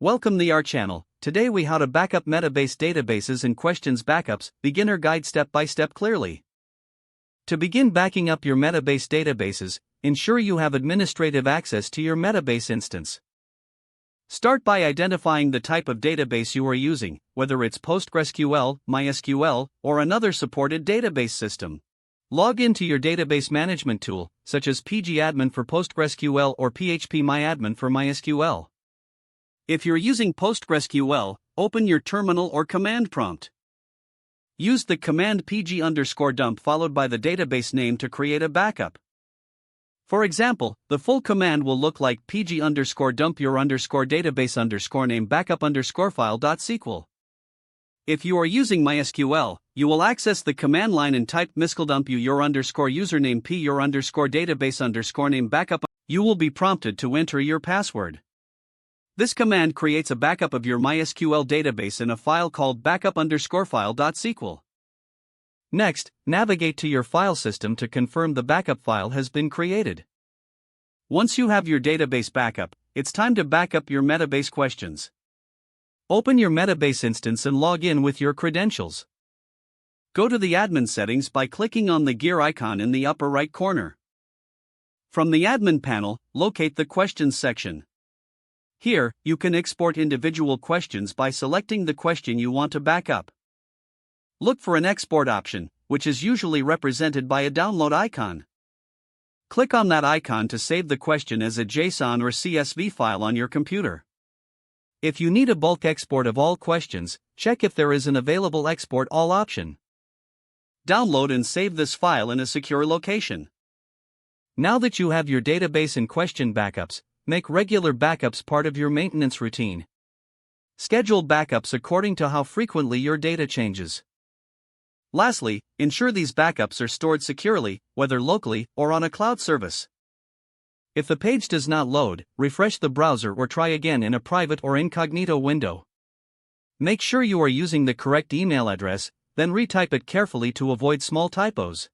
Welcome to our channel. Today we how to backup Metabase databases and questions backups, beginner guide step by step clearly. To begin backing up your Metabase databases, ensure you have administrative access to your Metabase instance. Start by identifying the type of database you are using, whether it's PostgreSQL, MySQL, or another supported database system. Log into your database management tool, such as pgadmin for PostgreSQL or phpMyAdmin for MySQL. If you're using PostgreSQL, open your terminal or command prompt. Use the command pg_dump followed by the database name to create a backup. For example, the full command will look like pg_dump your database name backup_file.sql. If you are using MySQL, you will access the command line and type miscldump your username p your database name backup. You will be prompted to enter your password. This command creates a backup of your MySQL database in a file called backup_file.sql. Next, navigate to your file system to confirm the backup file has been created. Once you have your database backup, it's time to backup your Metabase questions. Open your Metabase instance and log in with your credentials. Go to the admin settings by clicking on the gear icon in the upper right corner. From the admin panel, locate the questions section. Here, you can export individual questions by selecting the question you want to backup. Look for an export option, which is usually represented by a download icon. Click on that icon to save the question as a JSON or CSV file on your computer. If you need a bulk export of all questions, check if there is an available Export All option. Download and save this file in a secure location. Now that you have your database and question backups, make regular backups part of your maintenance routine. Schedule backups according to how frequently your data changes. Lastly, ensure these backups are stored securely, whether locally or on a cloud service. If the page does not load, refresh the browser or try again in a private or incognito window. Make sure you are using the correct email address, then retype it carefully to avoid small typos.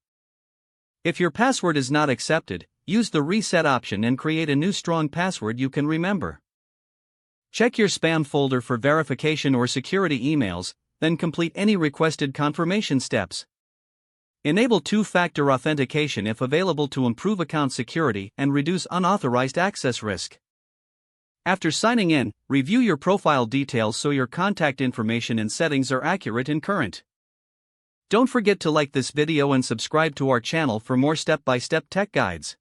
If your password is not accepted, use the reset option and create a new strong password you can remember. Check your spam folder for verification or security emails, then complete any requested confirmation steps. Enable two-factor authentication if available to improve account security and reduce unauthorized access risk. After signing in, review your profile details so your contact information and settings are accurate and current. Don't forget to like this video and subscribe to our channel for more step-by-step tech guides.